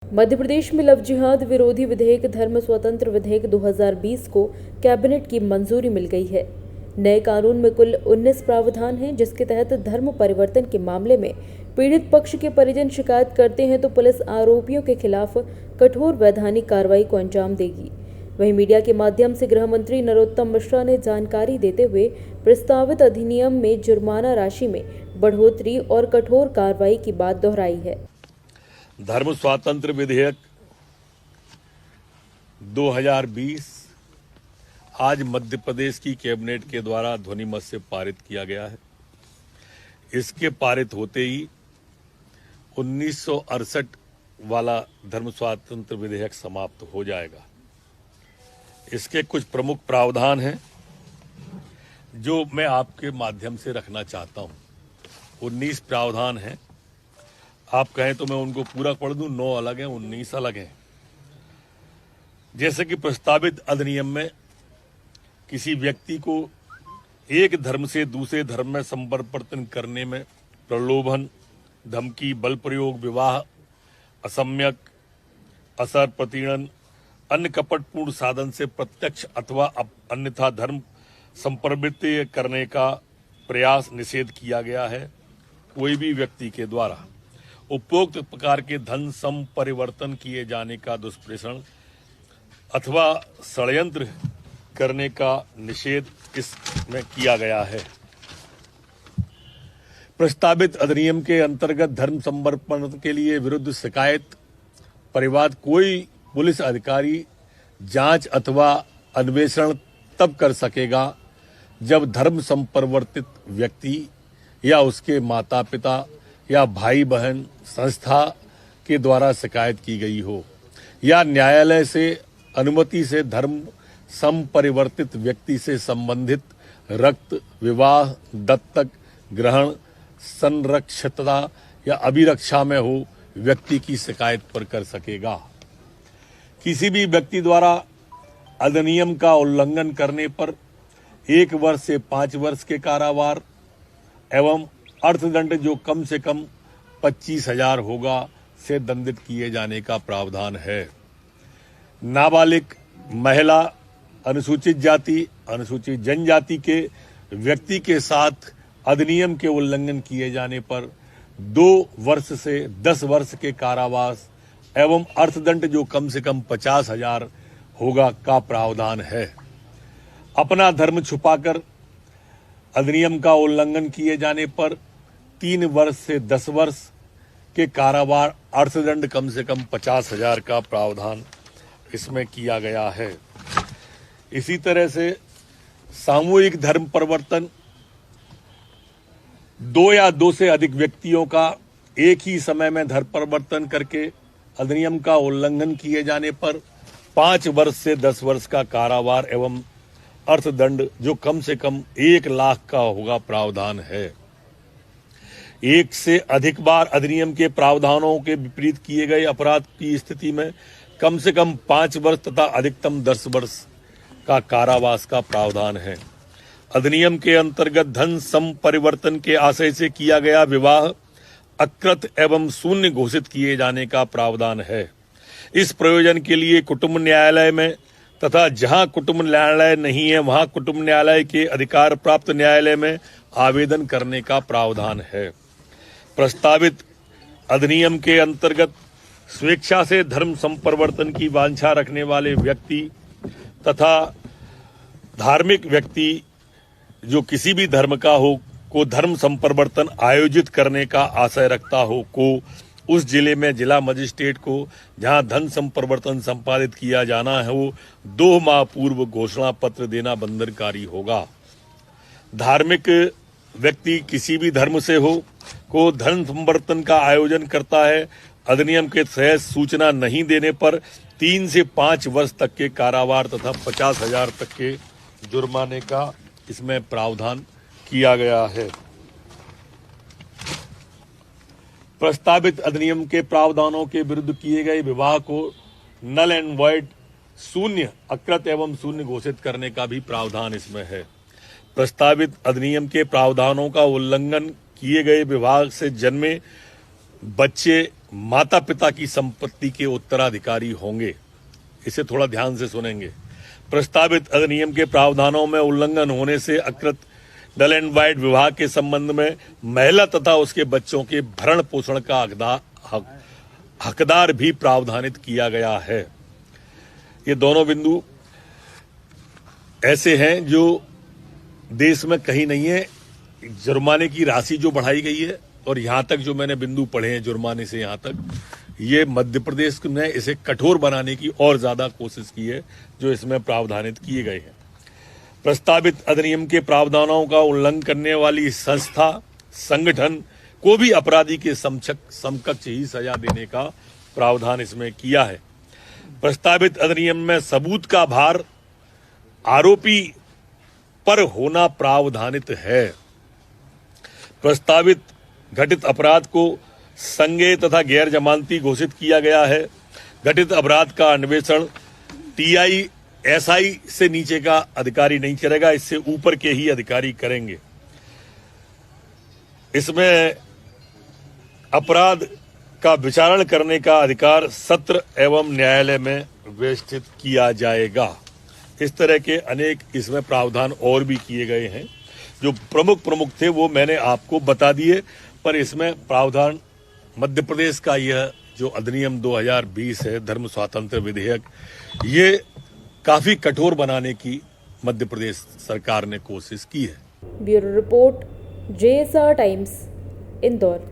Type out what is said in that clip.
मध्य प्रदेश में लव जिहाद विरोधी विधेयक धर्म स्वतंत्र विधेयक 2020 को कैबिनेट की मंजूरी मिल गई है। नए कानून में कुल 19 प्रावधान हैं, जिसके तहत धर्म परिवर्तन के मामले में पीड़ित पक्ष के परिजन शिकायत करते हैं तो पुलिस आरोपियों के खिलाफ कठोर वैधानिक कार्रवाई को अंजाम देगी। वहीं मीडिया के माध्यम से गृह मंत्री नरोत्तम मिश्रा ने जानकारी देते हुए प्रस्तावित अधिनियम में जुर्माना राशि में बढ़ोतरी और कठोर कार्रवाई की बात दोहराई है। धर्म स्वातंत्र विधेयक 2020 आज मध्य प्रदेश की कैबिनेट के द्वारा ध्वनिमत से पारित किया गया है। इसके पारित होते ही 1968 वाला धर्म स्वातंत्र विधेयक समाप्त हो जाएगा। इसके कुछ प्रमुख प्रावधान हैं जो मैं आपके माध्यम से रखना चाहता हूं। 19 प्रावधान हैं। आप कहें तो मैं उनको पूरा पढ़ दूं। 9 अलग हैं, 19 अलग हैं। जैसे कि प्रस्तावित अधिनियम में किसी व्यक्ति को एक धर्म से दूसरे धर्म में संपरिवर्तन करने में प्रलोभन, धमकी, बल प्रयोग, विवाह, असम्यक, असर, प्रतिणन, अन्य कपटपूर्ण साधन से प्रत्यक्ष अथवा अन्यथा धर्म संपरिवर्तित करने का प्रयास निषेध किया गया है। कोई भी व्यक्ति के द्वारा उपरोक्त प्रकार के धन संपरिवर्तन किए जाने का दुष्प्रेषण अथवा षड्यंत्र करने का निषेध इसमें किया गया है। प्रस्तावित अधिनियम के अंतर्गत धर्म संपरिवर्तन के लिए विरुद्ध शिकायत परिवाद कोई पुलिस अधिकारी जांच अथवा अन्वेषण तब कर सकेगा जब धर्म संपरिवर्तित व्यक्ति या उसके माता पिता या भाई बहन संस्था के द्वारा शिकायत की गई हो या न्यायालय से अनुमति से धर्म संपरिवर्तित व्यक्ति से संबंधित रक्त, विवाह, दत्तक ग्रहण, संरक्षितता या अभिरक्षा में हो व्यक्ति की शिकायत पर कर सकेगा। किसी भी व्यक्ति द्वारा अधिनियम का उल्लंघन करने पर 1 वर्ष से 5 वर्ष के कारावास एवं अर्थदंड जो कम से कम 25,000 होगा से दंडित किए जाने का प्रावधान है। नाबालिग, महिला, अनुसूचित जाति, अनुसूचित जनजाति के व्यक्ति के साथ अधिनियम के उल्लंघन किए जाने पर 2 वर्ष से 10 वर्ष के कारावास एवं अर्थदंड जो कम से कम 50,000 होगा का प्रावधान है। अपना धर्म छुपाकर अधिनियम का उल्लंघन किए जाने पर 3 वर्ष से 10 वर्ष के कारावास, अर्थदंड कम से कम 50,000 का प्रावधान इसमें किया गया है। इसी तरह से सामूहिक धर्म परिवर्तन 2 या 2 से अधिक व्यक्तियों का एक ही समय में धर्म परिवर्तन करके अधिनियम का उल्लंघन किए जाने पर 5 वर्ष से 10 वर्ष का कारावास एवं अर्थदंड जो कम से कम 1 लाख का होगा प्रावधान है। 1 से अधिक बार अधिनियम के प्रावधानों के विपरीत किए गए अपराध की स्थिति में कम से कम 5 वर्ष तथा अधिकतम 10 वर्ष का कारावास का प्रावधान है। अधिनियम के अंतर्गत धन संपरिवर्तन के आशय से किया गया विवाह अकृत एवं शून्य घोषित किए जाने का प्रावधान है। इस प्रयोजन के लिए कुटुंब न्यायालय में तथा जहां कुटुंब न्यायालय नहीं है वहां कुटुंब न्यायालय के अधिकार प्राप्त न्यायालय में आवेदन करने का प्रावधान है। प्रस्तावित अधिनियम के अंतर्गत स्वेच्छा से धर्म संपरिवर्तन की वांछा रखने वाले व्यक्ति तथा धार्मिक व्यक्ति जो किसी भी धर्म का हो को धर्म संपरिवर्तन आयोजित करने का आशय रखता हो को उस जिले में जिला मजिस्ट्रेट को जहां धन संपरिवर्तन संपादित किया जाना है वो 2 माह पूर्व घोषणा पत्र देना बंधनकारी होगा। धार्मिक व्यक्ति किसी भी धर्म से हो को धन संपरिवर्तन का आयोजन करता है, अधिनियम के तहत सूचना नहीं देने पर 3 से 5 वर्ष तक के कारावास तथा 50,000 तक के जुर्माने का इसमें प्रावधान किया गया है। प्रस्तावित अधिनियम के प्रावधानों के विरुद्ध किए गए विवाह को नल एंड वॉइड, शून्य, अकृत एवं शून्य घोषित करने का भी प्रावधान इसमें है। प्रस्तावित अधिनियम के प्रावधानों का उल्लंघन किए गए विवाह से जन्मे बच्चे माता पिता की संपत्ति के उत्तराधिकारी होंगे। इसे थोड़ा ध्यान से सुनेंगे। प्रस्तावित अधिनियम के प्रावधानों में उल्लंघन होने से अकृत डल एंड वाइट विवाह के संबंध में महिला तथा उसके बच्चों के भरण पोषण का हकदार भी प्रावधानित किया गया है। ये दोनों बिंदु ऐसे हैं जो देश में कहीं नहीं है। जुर्माने की राशि जो बढ़ाई गई है और यहां तक जो मैंने बिंदु पढ़े हैं जुर्माने से यहां तक, ये मध्य प्रदेश ने इसे कठोर बनाने की और ज्यादा कोशिश की है जो इसमें प्रावधानित किए गए हैं। प्रस्तावित अधिनियम के प्रावधानों का उल्लंघन करने वाली संस्था संगठन को भी अपराधी के समकक्ष ही सजा देने का प्रावधान इसमें किया है। प्रस्तावित अधिनियम में सबूत का भार आरोपी पर होना प्रावधानित है। प्रस्तावित घटित अपराध को संज्ञेय तथा गैर जमानती घोषित किया गया है। घटित अपराध का अन्वेषण टीआई एसआई से नीचे का अधिकारी नहीं करेगा, इससे ऊपर के ही अधिकारी करेंगे। इसमें अपराध का विचारण करने का अधिकार सत्र एवं न्यायालय में व्यवस्थित किया जाएगा। इस तरह के अनेक इसमें प्रावधान और भी किए गए हैं। जो प्रमुख थे वो मैंने आपको बता दिए, पर इसमें प्रावधान मध्य प्रदेश का यह जो अधिनियम 2020 है धर्म स्वातंत्र विधेयक, ये काफी कठोर बनाने की मध्य प्रदेश सरकार ने कोशिश की है। Bureau report, JSR times, Indore.